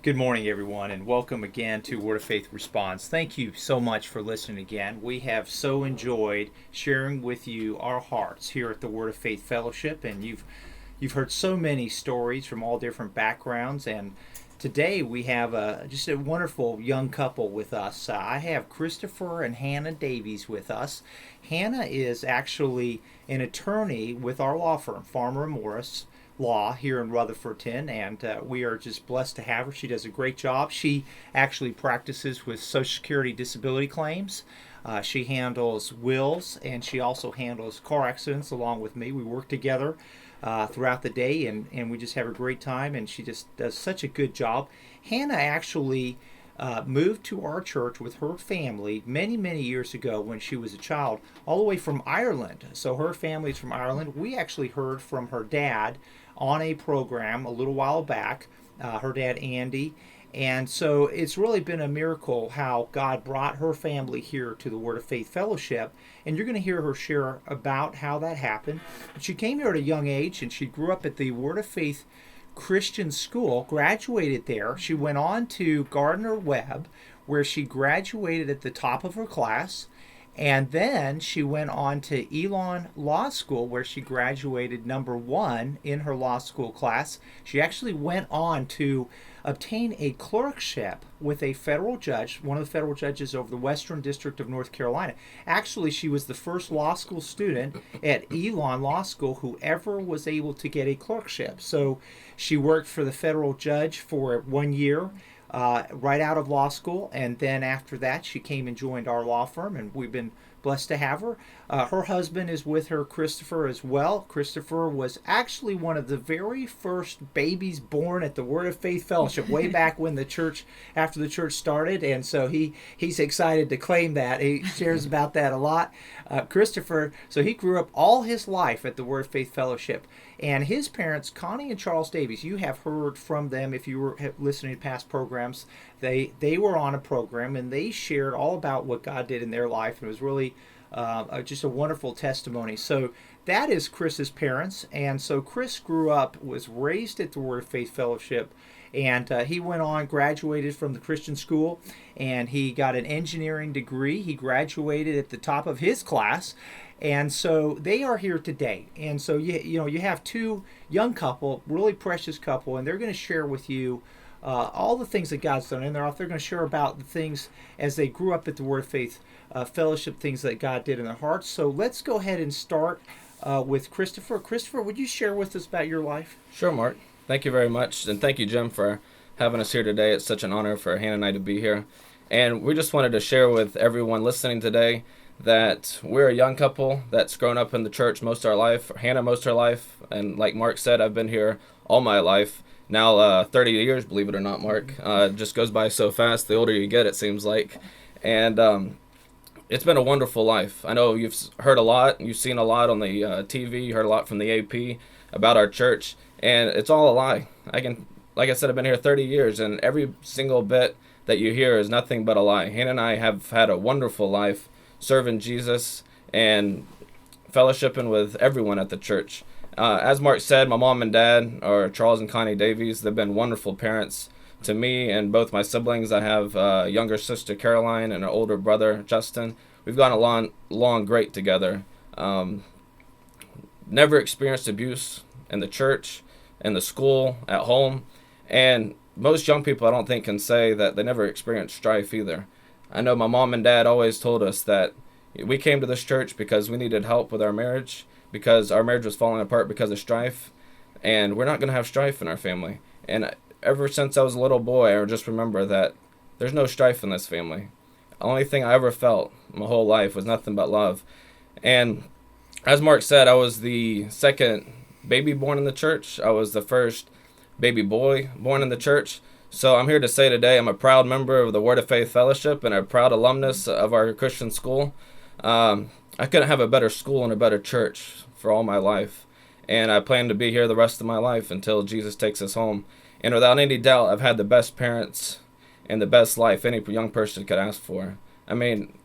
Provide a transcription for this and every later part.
Good morning, everyone, and welcome again to Word of Faith Response. Thank you so much for listening again. We have so enjoyed sharing with you our hearts here at the Word of Faith Fellowship, and you've heard so many stories from all different backgrounds. And today we have just a wonderful young couple with us. I have Christopher and Hannah Davies with us. Hannah is actually an attorney with our law firm, Farmer Morris Law, here in Rutherfordton, and we are just blessed to have her. She does a great job. She actually practices with Social Security disability claims. She handles wills, and she also handles car accidents along with me. We work together throughout the day, and we just have a great time, and she just does such a good job. Hannah actually moved to our church with her family many, many years ago when she was a child, all the way from Ireland. So her family's from Ireland. We actually heard from her dad on a program a little while back, her dad Andy. And so it's really been a miracle how God brought her family here to the Word of Faith Fellowship. And you're going to hear her share about how that happened. She came here at a young age, and she grew up at the Word of Faith Christian school, graduated there. She went on to Gardner Webb, where she graduated at the top of her class. And then she went on to Elon Law School, where she graduated number one in her law school class. She actually went on to obtain a clerkship with a federal judge, one of the federal judges over the Western District of North Carolina. Actually, she was the first law school student at Elon Law School who ever was able to get a clerkship. So she worked for the federal judge for 1 year. Right out of law school, and then after that she came and joined our law firm, and we've been blessed to have her. Her husband is with her, Christopher, as well. Christopher was actually one of the very first babies born at the Word of Faith Fellowship way back when after the church started, and so he's excited to claim that. He shares about that a lot. Christopher, so he grew up all his life at the Word of Faith Fellowship. And his parents, Connie and Charles Davies, you have heard from them if you were listening to past programs. They were on a program, and they shared all about what God did in their life, and it was really just a wonderful testimony. So that is Chris's parents, and so Chris was raised at the Word of Faith Fellowship, and he went on, graduated from the Christian school, and he got an engineering degree. He graduated at the top of his class. And so they are here today. And so you have two young couple, really precious couple, and they're going to share with you all the things that God's done. And they're going to share about the things as they grew up at the Word of Faith Fellowship, things that God did in their hearts. So let's go ahead and start with Christopher. Christopher, would you share with us about your life? Sure, Mark. Thank you very much. And thank you, Jim, for having us here today. It's such an honor for Hannah and I to be here. And we just wanted to share with everyone listening today that we're a young couple that's grown up in the church most of our life. Hannah most of her life, and like Mark said, I've been here all my life. Now 30 years, believe it or not, Mark. It just goes by so fast. The older you get, it seems like. And it's been a wonderful life. I know you've heard a lot, you've seen a lot on the TV, you heard a lot from the AP about our church, and it's all a lie. Like I said, I've been here 30 years, and every single bit that you hear is nothing but a lie. Hannah and I have had a wonderful life, serving Jesus and fellowshipping with everyone at the church. As Mark said, my mom and dad are Charles and Connie Davies. They've been wonderful parents to me and both my siblings. I have a younger sister, Caroline, and an older brother, Justin. We've gone along great together. Never experienced abuse in the church, in the school, at home. And most young people, I don't think, can say that they never experienced strife either. I know my mom and dad always told us that we came to this church because we needed help with our marriage, because our marriage was falling apart because of strife, and we're not going to have strife in our family. And ever since I was a little boy, I just remember that there's no strife in this family. The only thing I ever felt my whole life was nothing but love. And as Mark said, I was the second baby born in the church. I was the first baby boy born in the church. So I'm here to say today I'm a proud member of the Word of Faith Fellowship and a proud alumnus of our Christian school. I couldn't have a better school and a better church for all my life. And I plan to be here the rest of my life until Jesus takes us home. And without any doubt, I've had the best parents and the best life any young person could ask for. I mean,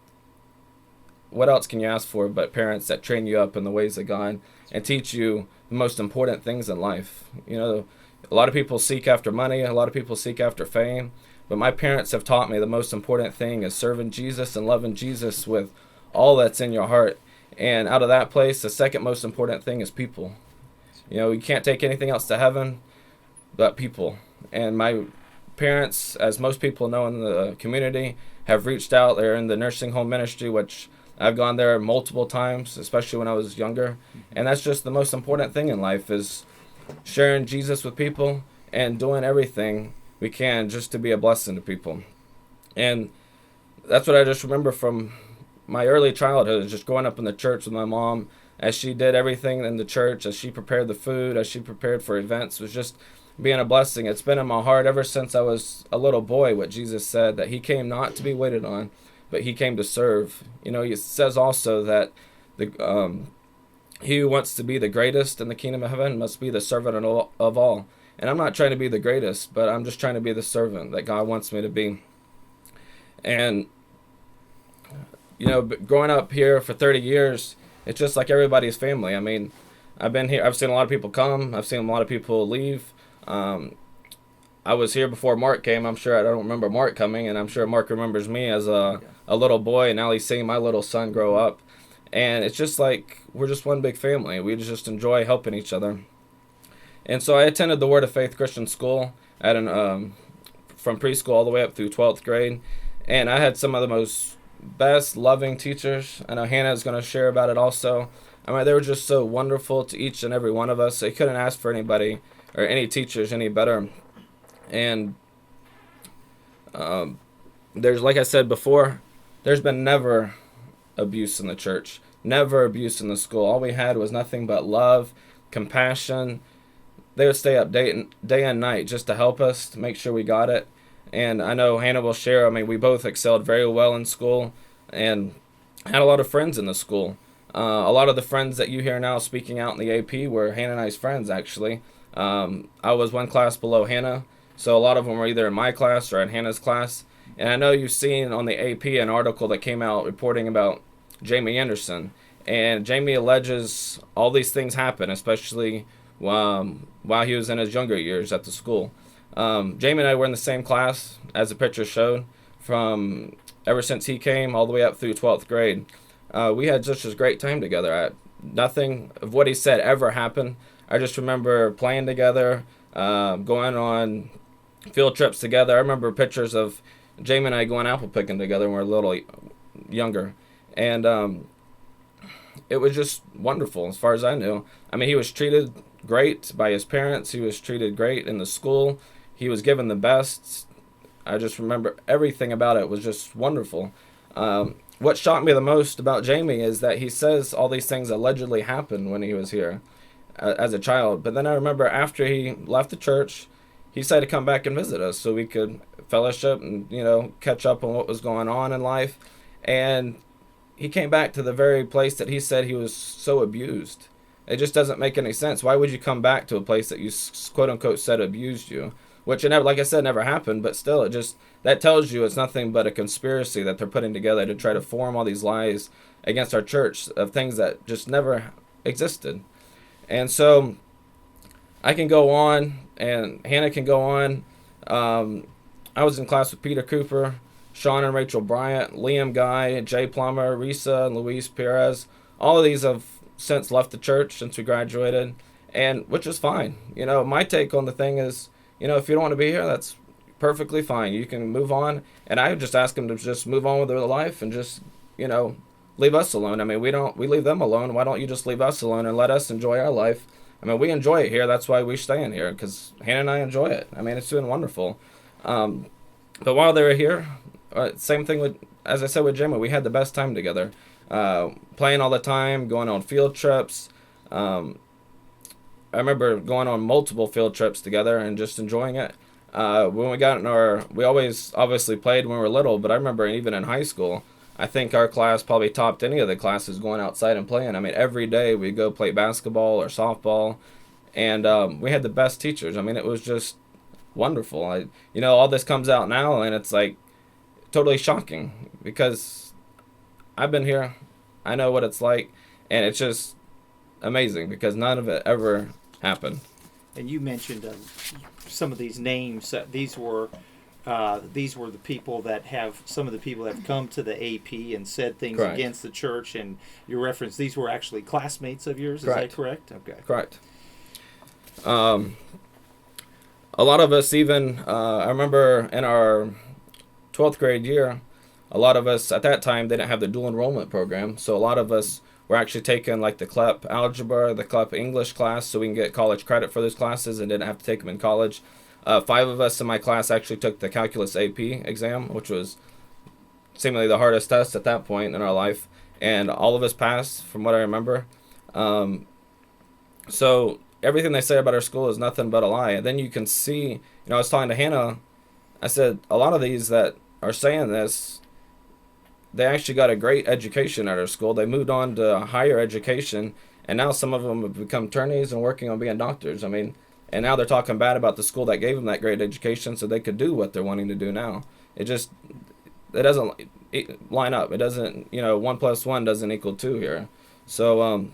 what else can you ask for but parents that train you up in the ways of God and teach you the most important things in life? You know, A lot of people seek after money, a lot of people seek after fame, but my parents have taught me the most important thing is serving Jesus and loving Jesus with all that's in your heart. And out of that place, the second most important thing is people. You can't take anything else to heaven but people. And my parents, as most people know in the community, have reached out. They're in the nursing home ministry, which I've gone there multiple times, especially when I was younger. And that's just the most important thing in life is sharing Jesus with people and doing everything we can just to be a blessing to people. And that's what I just remember from my early childhood, just growing up in the church with my mom, as she did everything in the church, as she prepared the food, as she prepared for events, was just being a blessing. It's been in my heart ever since I was a little boy what Jesus said, that he came not to be waited on, but he came to serve. He says also that he who wants to be the greatest in the kingdom of heaven must be the servant of all. And I'm not trying to be the greatest, but I'm just trying to be the servant that God wants me to be. And, growing up here for 30 years, it's just like everybody's family. I mean, I've been here, I've seen a lot of people come, I've seen a lot of people leave. I was here before Mark came. I don't remember Mark coming, and I'm sure Mark remembers me as a little boy, and now he's seeing my little son grow up. And it's just like we're just one big family. We just enjoy helping each other. And so I attended the Word of Faith Christian School from preschool all the way up through 12th grade. And I had some of the most best, loving teachers. I know Hannah is going to share about it also. I mean, they were just so wonderful to each and every one of us. They couldn't ask for anybody or any teachers any better. And there's, like I said before, there's been never abuse in the church, never abuse in the school. All we had was nothing but love, compassion. They would stay up day and night just to help us, to make sure we got it. And I know Hannah will share, I mean, we both excelled very well in school and had a lot of friends in the school. A lot of the friends that you hear now speaking out in the AP were Hannah and I's friends, actually. I was one class below Hannah, so a lot of them were either in my class or in Hannah's class. And I know you've seen on the AP an article that came out reporting about Jamie Anderson. And Jamie alleges all these things happen, especially while he was in his younger years at the school. Jamie and I were in the same class, as the picture showed, from ever since he came all the way up through 12th grade. We had just a great time together. Nothing of what he said ever happened. I just remember playing together, going on field trips together. I remember pictures of Jamie and I going apple picking together when we were a little younger. And it was just wonderful as far as I knew. I mean, he was treated great by his parents. He was treated great in the school. He was given the best. I just remember everything about it was just wonderful. What shocked me the most about Jamie is that he says all these things allegedly happened when he was here as a child. But then I remember after he left the church, he decided to come back and visit us so we could fellowship and, catch up on what was going on in life. And he came back to the very place that he said he was so abused. It just doesn't make any sense. Why would you come back to a place that you quote unquote said abused you? Which, never, like I said, never happened, but still, that tells you it's nothing but a conspiracy that they're putting together to try to form all these lies against our church of things that just never existed. And so I can go on, and Hannah can go on. I was in class with Peter Cooper, Sean and Rachel Bryant, Liam Guy, Jay Plummer, Risa, and Luis Perez. All of these have since left the church since we graduated, and which is fine. My take on the thing is, if you don't want to be here, that's perfectly fine. You can move on. And I would just ask them to just move on with their life and just, leave us alone. I mean, we leave them alone. Why don't you just leave us alone and let us enjoy our life? I mean, we enjoy it here. That's why we stay in here, because Hannah and I enjoy it. I mean, it's been wonderful. But while they were here, same thing as I said with Jimmy, we had the best time together. Playing all the time, going on field trips. I remember going on multiple field trips together and just enjoying it. When we got we always obviously played when we were little, but I remember even in high school, I think our class probably topped any of the classes going outside and playing. I mean, every day we'd go play basketball or softball, and we had the best teachers. I mean, it was just wonderful. All this comes out now, and it's like totally shocking because I've been here. I know what it's like, and it's just amazing because none of it ever happened. And you mentioned some of these names. These were the people that have some of the people that have come to the AP and said things Correct. against the church. And your reference, these were actually classmates of yours. Correct. Is that correct? Okay. Correct. A lot of us even, I remember in our 12th grade year, a lot of us at that time, they didn't have the dual enrollment program. So a lot of us were actually taking like the CLEP algebra, the CLEP English class, so we can get college credit for those classes and didn't have to take them in college. 5 of us in my class actually took the calculus AP exam, which was seemingly the hardest test at that point in our life. And all of us passed from what I remember. So everything they say about our school is nothing but a lie. And then you can see, I was talking to Hannah, I said, a lot of these that are saying this, they actually got a great education at our school. They moved on to higher education, and now some of them have become attorneys and working on being doctors. I mean, and now they're talking bad about the school that gave them that great education so they could do what they're wanting to do now. It doesn't line up. It doesn't, 1 + 1 doesn't equal 2 here. So,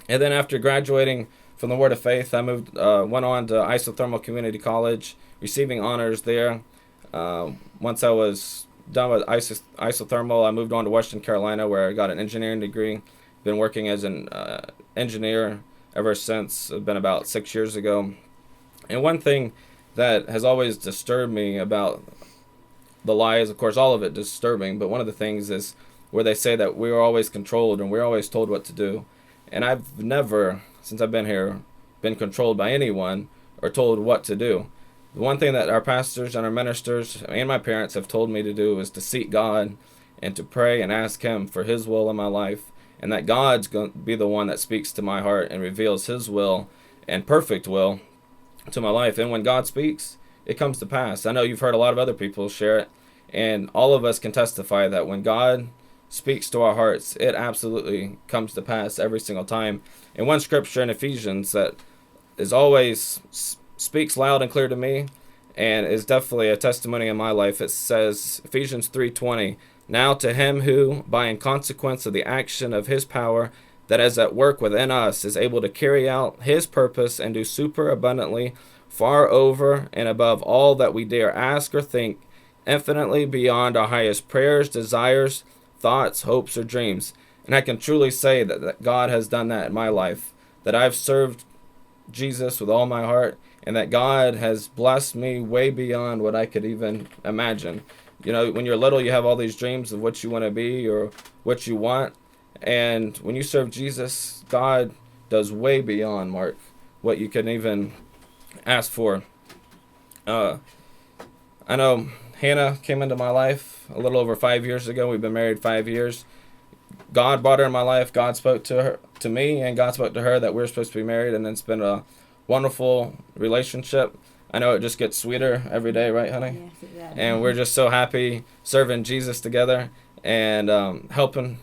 and then after graduating from the Word of Faith, I went on to Isothermal Community College, receiving honors there. Once I was done with isothermal, I moved on to Western Carolina, where I got an engineering degree. Been working as an engineer ever since. It's been about 6 years ago. And one thing that has always disturbed me about the lies, of course, all of it disturbing, but one of the things is where they say that we were always controlled and we were always told what to do. And I've never, since I've been here, been controlled by anyone or told what to do. The one thing that our pastors and our ministers and my parents have told me to do is to seek God and to pray and ask Him for His will in my life, and that God's going to be the one that speaks to my heart and reveals His will and perfect will to my life. And when God speaks, it comes to pass. I know you've heard a lot of other people share it, and all of us can testify that when God speaks to our hearts, it absolutely comes to pass every single time. And one scripture in Ephesians that is always speaks loud and clear to me and is definitely a testimony in my life. It says, Ephesians 3:20, "Now to Him who, by in consequence of the action of His power that is at work within us, is able to carry out His purpose and do super abundantly, far over and above all that we dare ask or think, infinitely beyond our highest prayers, desires, thoughts, hopes, or dreams." And I can truly say that God has done that in my life, that I've served Jesus with all my heart, and that God has blessed me way beyond what I could even imagine. When you're little, you have all these dreams of what you want to be or what you want. And when you serve Jesus, God does way beyond, Mark, what you can even ask for. I know Hannah came into my life a little over 5 years ago. We've been married 5 years. God brought her in my life. God spoke to me, and God spoke to her that we're supposed to be married, and it's been a wonderful relationship. I know it just gets sweeter every day, right, honey? Yes, it does. And we're just so happy serving Jesus together and helping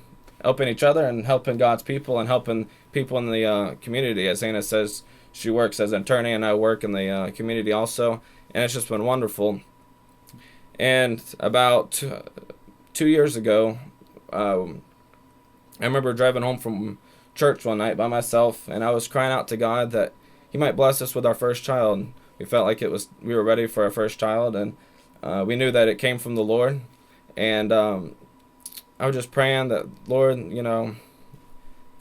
each other and helping God's people and helping people in the community. As Anna says, she works as an attorney, and I work in the community also, and it's just been wonderful. And about 2 years ago, I remember driving home from church one night by myself, and I was crying out to God that He might bless us with our first child. We felt like we were ready for our first child, and we knew that it came from the Lord. And I was just praying that, Lord,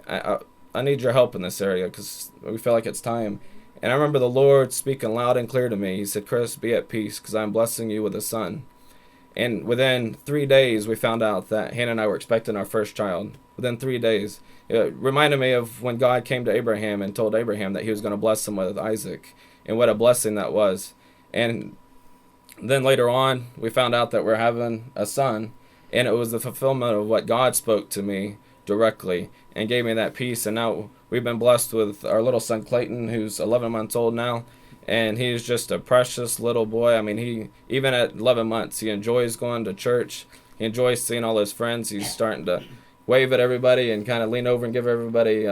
I need your help in this area because we feel like it's time. And I remember the Lord speaking loud and clear to me. He said, "Chris, be at peace because I'm blessing you with a son." And within 3 days, we found out that Hannah and I were expecting our first child. Within 3 days. It reminded me of when God came to Abraham and told Abraham that He was going to bless him with Isaac, and what a blessing that was. And then later on, we found out that we're having a son, and it was the fulfillment of what God spoke to me directly and gave me that peace. And now we've been blessed with our little son Clayton, who's 11 months old now, and he's just a precious little boy. I mean, he even at 11 months, he enjoys going to church. He enjoys seeing all his friends. He's starting to wave at everybody and kind of lean over and give everybody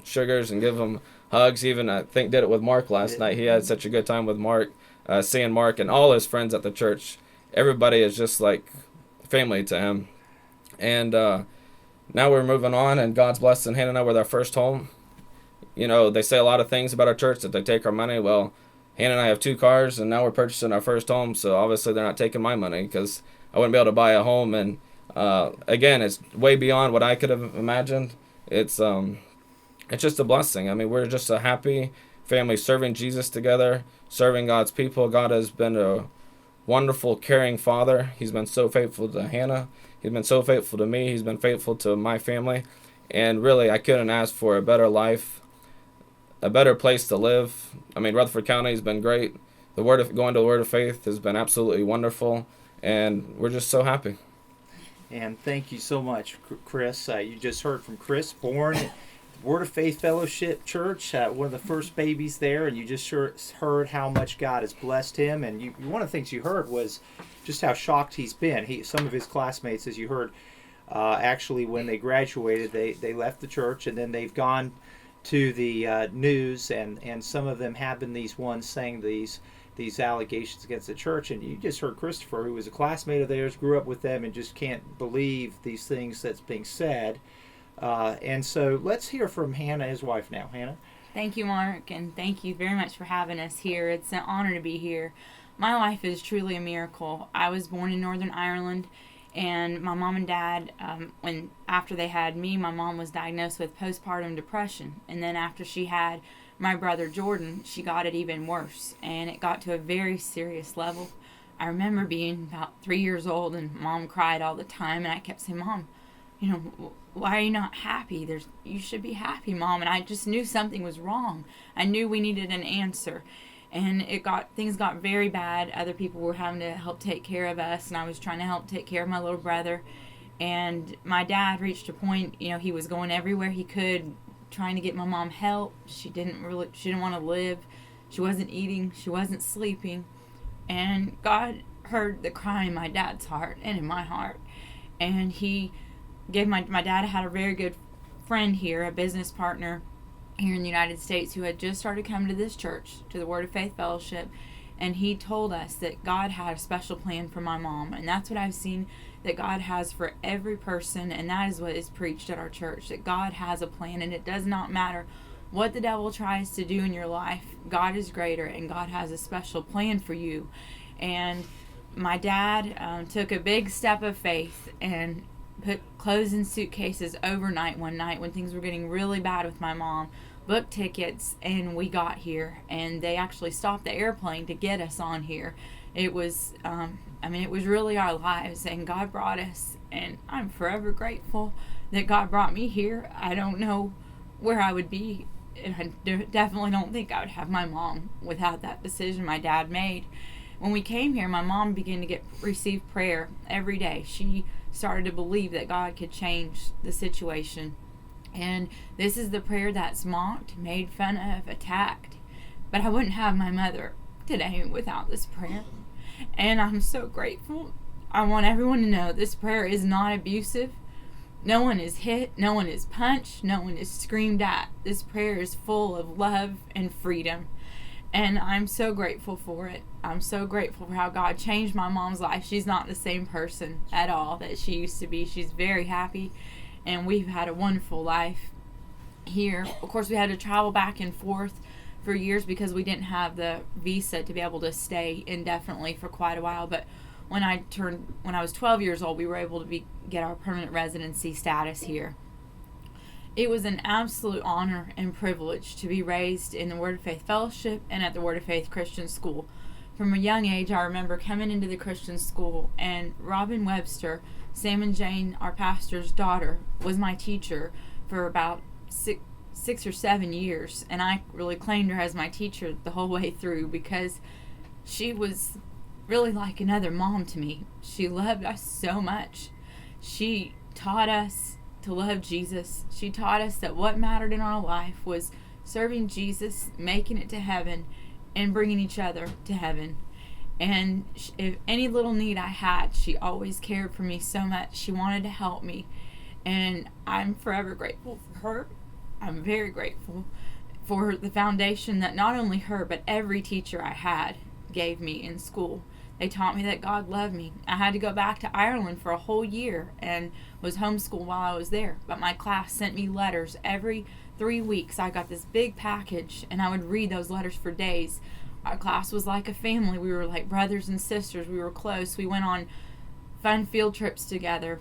sugars and give them hugs. Even, I think, did it with Mark last night. He had such a good time with Mark, seeing Mark and all his friends at the church. Everybody is just like family to him. And now we're moving on, and God's blessing Hannah and I with our first home. they say a lot of things about our church, that they take our money. Well, Hannah and I have 2 cars, and now we're purchasing our first home, so obviously they're not taking my money, because I wouldn't be able to buy a home. And again, it's way beyond what I could have imagined. It's just a blessing. I mean, we're just a happy family serving Jesus together, serving God's people. God has been a wonderful, caring father. He's been so faithful to Hannah. He's been so faithful to me. He's been faithful to my family. And really, I couldn't ask for a better life, a better place to live. I mean, Rutherford County has been great. Going to the Word of Faith has been absolutely wonderful. And we're just so happy. And thank you so much, Chris. You just heard from Chris, born at Word of Faith Fellowship Church, one of the first babies there, and you just heard how much God has blessed him. And one of the things you heard was just how shocked he's been. Some of his classmates, as you heard, actually when they graduated, they left the church, and then they've gone to the news, and some of them have been these ones saying these allegations against the church. And you just heard Christopher, who was a classmate of theirs, grew up with them, and just can't believe these things that's being said. And so let's hear from Hannah, his wife now. Hannah? Thank you, Mark, and thank you very much for having us here. It's an honor to be here. My life is truly a miracle. I was born in Northern Ireland, and my mom and dad, after they had me, my mom was diagnosed with postpartum depression. And then after she had my brother Jordan, she got it even worse, and it got to a very serious level. I remember being about 3 years old, and Mom cried all the time, and I kept saying, Mom, why are you not happy? You should be happy, Mom. And I just knew something was wrong. I knew we needed an answer. And things got very bad. Other people were having to help take care of us, and I was trying to help take care of my little brother. And my dad reached a point, he was going everywhere he could, trying to get my mom help. She didn't want to live. She wasn't eating. She wasn't sleeping. And God heard the cry in my dad's heart and in my heart. And he gave my dad had a very good friend here, a business partner here in the United States, who had just started coming to this church, to the Word of Faith Fellowship. And he told us that God had a special plan for my mom. And that's what I've seen that God has for every person. And that is what is preached at our church, that God has a plan. And it does not matter what the devil tries to do in your life. God is greater, and God has a special plan for you. And my dad took a big step of faith and put clothes in suitcases overnight one night when things were getting really bad with my mom, booked tickets, and we got here. And they actually stopped the airplane to get us on here. It was, it was really our lives, and God brought us, and I'm forever grateful that God brought me here. I don't know where I would be, and I definitely don't think I would have my mom without that decision my dad made. When we came here, my mom began to receive prayer every day. She started to believe that God could change the situation. And this is the prayer that's mocked, made fun of, attacked. But I wouldn't have my mother today without this prayer. And I'm so grateful. I want everyone to know this prayer is not abusive. No one is hit. No one is punched. No one is screamed at. This prayer is full of love and freedom. And I'm so grateful for it. I'm so grateful for how God changed my mom's life. She's not the same person at all that she used to be. She's very happy, and we've had a wonderful life here. Of course, we had to travel back and forth for years because we didn't have the visa to be able to stay indefinitely for quite a while. But when I was 12 years old, we were able to get our permanent residency status here. It was an absolute honor and privilege to be raised in the Word of Faith Fellowship and at the Word of Faith Christian School. From a young age, I remember coming into the Christian school, and Robin Webster, Sam and Jane, our pastor's daughter, was my teacher for about six or 7 years, and I really claimed her as my teacher the whole way through because she was really like another mom to me. She loved us so much. She taught us to love Jesus. She taught us that what mattered in our life was serving Jesus, making it to heaven, and bringing each other to heaven. And if any little need I had, she always cared for me so much. She wanted to help me, and I'm forever grateful for her. I'm very grateful for the foundation that not only her but every teacher I had gave me in school. They taught me that God loved me. I had to go back to Ireland for a whole year and was homeschooled while I was there. But my class sent me letters every 3 weeks, I got this big package, and I would read those letters for days. Our class was like a family. We were like brothers and sisters. We were close. We went on fun field trips together.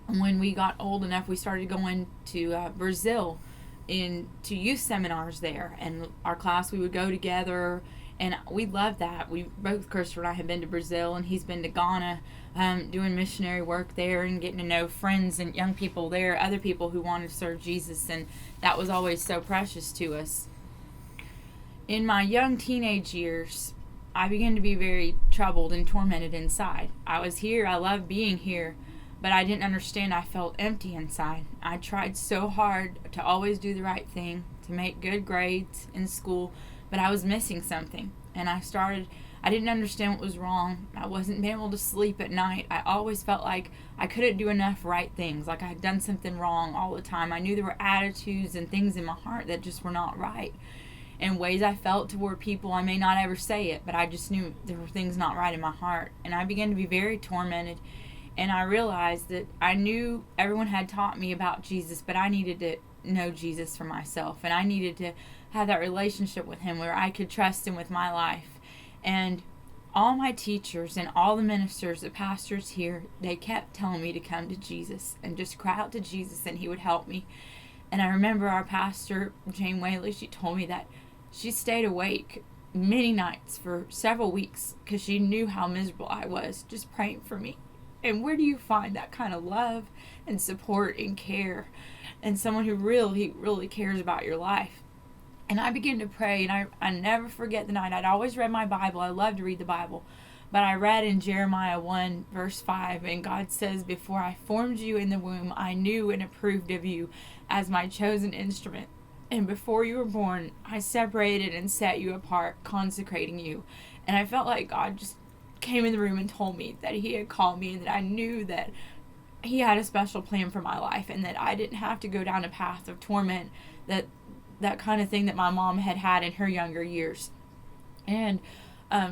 When we got old enough, we started going to Brazil to youth seminars there. And our class, we would go together, and we loved that. Both Christopher and I have been to Brazil, and he's been to Ghana, doing missionary work there and getting to know friends and young people there, other people who wanted to serve Jesus, and that was always so precious to us. In my young teenage years, I began to be very troubled and tormented inside. I was here, I loved being here, but I didn't understand. I felt empty inside. I tried so hard to always do the right thing, to make good grades in school, but I was missing something. And I didn't understand what was wrong. I wasn't being able to sleep at night. I always felt like I couldn't do enough right things, like I had done something wrong all the time. I knew there were attitudes and things in my heart that just were not right. And ways I felt toward people, I may not ever say it, but I just knew there were things not right in my heart. And I began to be very tormented. And I realized that I knew everyone had taught me about Jesus, but I needed to know Jesus for myself. And I needed to have that relationship with him where I could trust him with my life. And all my teachers and all the ministers, the pastors here, they kept telling me to come to Jesus and just cry out to Jesus and he would help me. And I remember our pastor, Jane Whaley, she told me that she stayed awake many nights for several weeks because she knew how miserable I was, just praying for me. And where do you find that kind of love and support and care and someone who really cares about your life? And I began to pray, and I never forget the night. I'd always read my Bible. I love to read the Bible. But I read in Jeremiah 1, verse 5, and God says, "Before I formed you in the womb, I knew and approved of you as my chosen instrument. And before you were born, I separated and set you apart, consecrating you." And I felt like God just came in the room and told me that he had called me and that I knew that he had a special plan for my life and that I didn't have to go down a path of torment, that kind of thing that my mom had in her younger years. And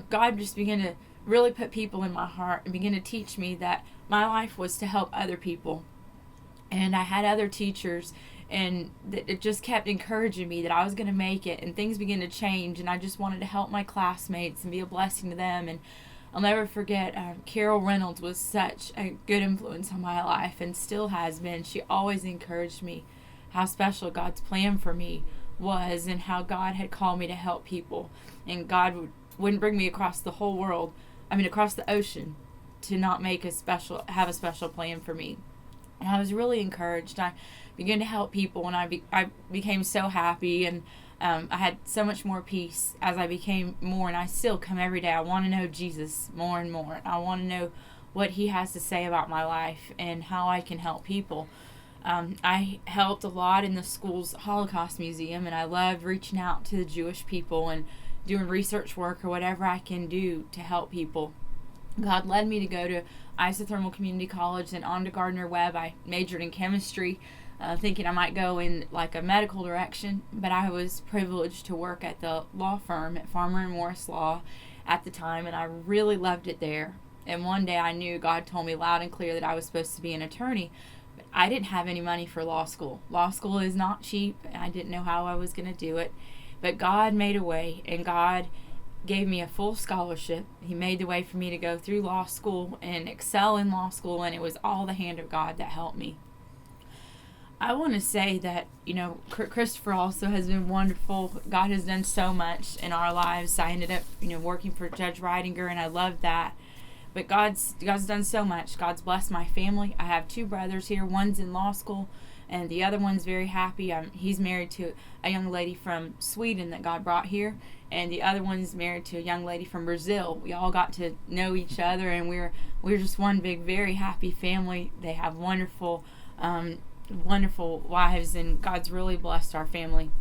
God just began to really put people in my heart and began to teach me that my life was to help other people. And I had other teachers, and it just kept encouraging me that I was going to make it, and things began to change, and I just wanted to help my classmates and be a blessing to them. And I'll never forget, Carol Reynolds was such a good influence on my life and still has been. She always encouraged me how special God's plan for me was and how God had called me to help people. And God wouldn't bring me across the whole world, across the ocean, to not have a special plan for me. And I was really encouraged. I began to help people, and I became so happy, and I had so much more peace as I became more, and I still come every day. I want to know Jesus more and more. I want to know what he has to say about my life and how I can help people. I helped a lot in the school's Holocaust Museum, and I loved reaching out to the Jewish people and doing research work or whatever I can do to help people. God led me to go to Isothermal Community College and on to Gardner-Webb. I majored in chemistry, thinking I might go in like a medical direction, but I was privileged to work at the law firm at Farmer and Morris Law at the time, and I really loved it there. And one day I knew God told me loud and clear that I was supposed to be an attorney, but I didn't have any money for law school. Law school is not cheap, and I didn't know how I was going to do it, but God made a way, and God gave me a full scholarship. He made the way for me to go through law school and excel in law school, and it was all the hand of God that helped me. I want to say that, Christopher also has been wonderful. God has done so much in our lives. I ended up, working for Judge Reidinger, and I loved that. But God's done so much. God's blessed my family. I have 2 brothers here. One's in law school, and the other one's very happy. He's married to a young lady from Sweden that God brought here, and the other one's married to a young lady from Brazil. We all got to know each other, and we're just one big, very happy family. They have wonderful wives, and God's really blessed our family.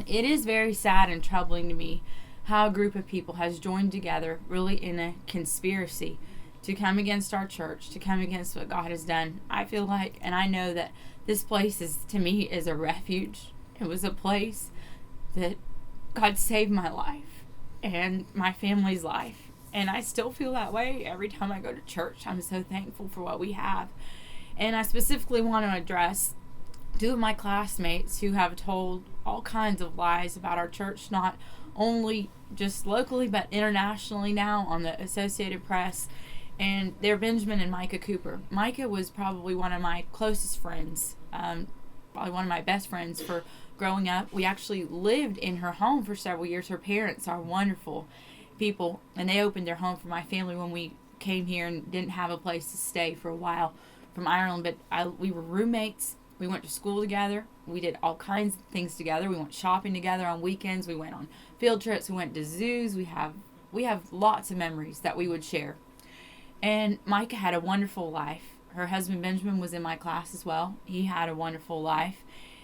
It is very sad and troubling to me how a group of people has joined together really in a conspiracy to come against our church, to come against what God has done. I feel like, and I know that this place to me is a refuge. It was a place that God saved my life and my family's life. And I still feel that way every time I go to church. I'm so thankful for what we have. And I specifically want to address two of my classmates who have told all kinds of lies about our church, not only just locally but internationally now on the Associated Press. And they're Benjamin and Micah Cooper. Micah was probably one of my closest friends, probably one of my best friends for growing up. We actually lived in her home for several years. Her parents are wonderful people, and they opened their home for my family when we came here and didn't have a place to stay for a while from Ireland. But we were roommates. We went to school together. We did all kinds of things together. We went shopping together on weekends. We went on field trips. We went to zoos. We have lots of memories that we would share. And Micah had a wonderful life. Her husband Benjamin was in my class as well. He had a wonderful life.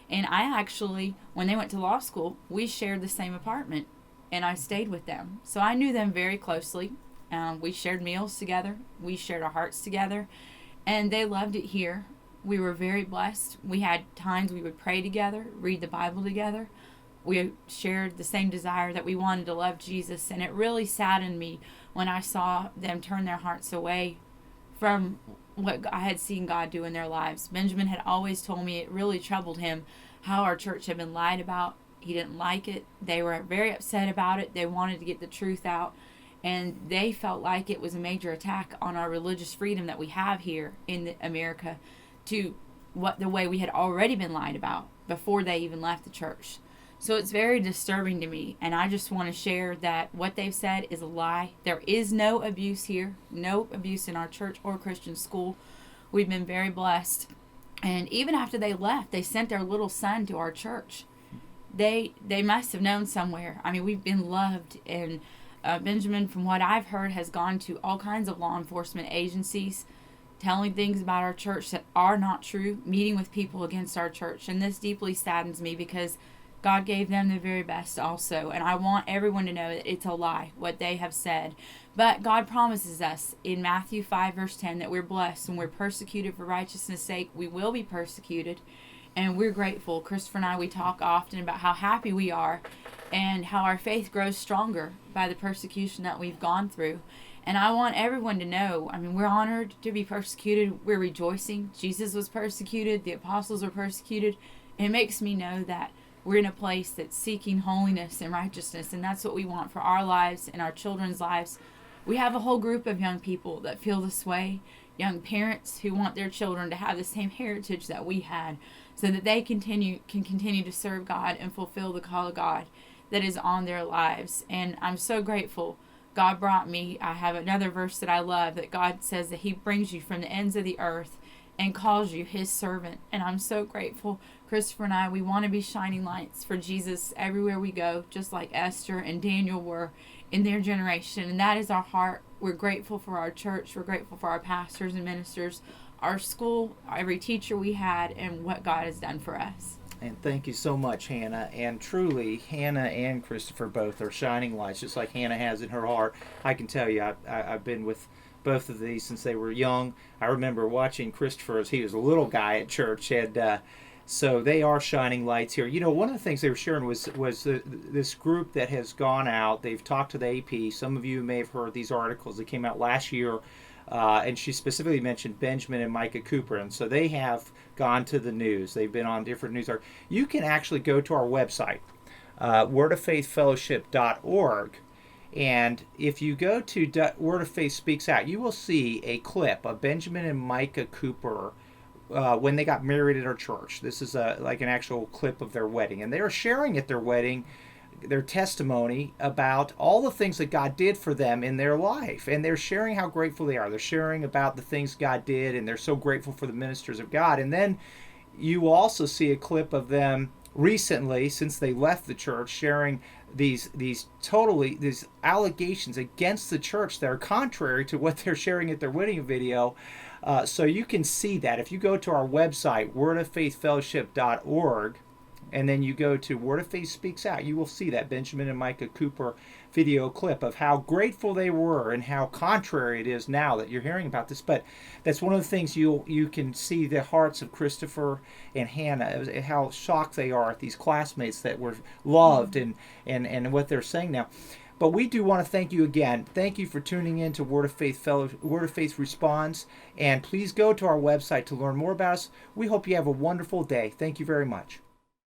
And I actually, when they went to law school, we shared the same apartment, and I stayed with them. So I knew them very closely. We shared meals together. We shared our hearts together. And they loved it here. We were very blessed. We had times we would pray together, read the Bible together. We shared the same desire that we wanted to love Jesus. And it really saddened me when I saw them turn their hearts away from what I had seen God do in their lives. Benjamin had always told me it really troubled him how our church had been lied about. He didn't like it. They were very upset about it. They wanted to get the truth out. And they felt like it was a major attack on our religious freedom that we have here in America, to the way we had already been lied about before they even left the church. So it's very disturbing to me, and I just want to share that what they've said is a lie. There is no abuse here, no abuse in our church or Christian school. We've been very blessed. And even after they left, they sent their little son to our church. They must have known somewhere. I mean, we've been loved, and Benjamin, from what I've heard, has gone to all kinds of law enforcement agencies, telling things about our church that are not true, meeting with people against our church. And this deeply saddens me because God gave them the very best also. And I want everyone to know that it's a lie, what they have said. But God promises us in Matthew 5, verse 10, that we're blessed. When we're persecuted for righteousness' sake, we will be persecuted. And we're grateful. Christopher and I, we talk often about how happy we are and how our faith grows stronger by the persecution that we've gone through. And I want everyone to know, I mean, we're honored to be persecuted. We're rejoicing. Jesus was persecuted. The apostles were persecuted. It makes me know that we're in a place that's seeking holiness and righteousness, and that's what we want for our lives and our children's lives. We have a whole group of young people that feel this way, young parents who want their children to have the same heritage that we had, so that they can continue to serve God and fulfill the call of God that is on their lives. And I'm so grateful God brought me. I have another verse that I love, that God says that He brings you from the ends of the earth and calls you His servant. And I'm so grateful. Christopher and I, we want to be shining lights for Jesus everywhere we go, just like Esther and Daniel were in their generation. And that is our heart. We're grateful for our church. We're grateful for our pastors and ministers, our school, every teacher we had, and what God has done for us. And thank you so much, Hannah. And truly, Hannah and Christopher both are shining lights, just like Hannah has in her heart. I can tell you, I've been with both of these since they were young. I remember watching Christopher as he was a little guy at church, and so they are shining lights here. You know, one of the things they were sharing was this group that has gone out. They've talked to the AP. Some of you may have heard these articles that came out last year. And she specifically mentioned Benjamin and Micah Cooper. And so they have gone to the news. They've been on different news articles. You can actually go to our website, wordoffaithfellowship.org. And if you go to Word of Faith Speaks Out, you will see a clip of Benjamin and Micah Cooper when they got married at our church. This is like an actual clip of their wedding. And they were sharing at their wedding their testimony about all the things that God did for them in their life. And they're sharing how grateful they are. They're sharing about the things God did, and they're so grateful for the ministers of God. And then you also see a clip of them recently, since they left the church, sharing these allegations against the church that are contrary to what they're sharing at their wedding video. So you can see that. If you go to our website, wordoffaithfellowship.org, and then you go to Word of Faith Speaks Out, you will see that Benjamin and Micah Cooper video clip of how grateful they were and how contrary it is now that you're hearing about this. But that's one of the things you can see the hearts of Christopher and Hannah, how shocked they are at these classmates that were loved and what they're saying now. But we do want to thank you again. Thank you for tuning in to Word of Faith Responds. And please go to our website to learn more about us. We hope you have a wonderful day. Thank you very much.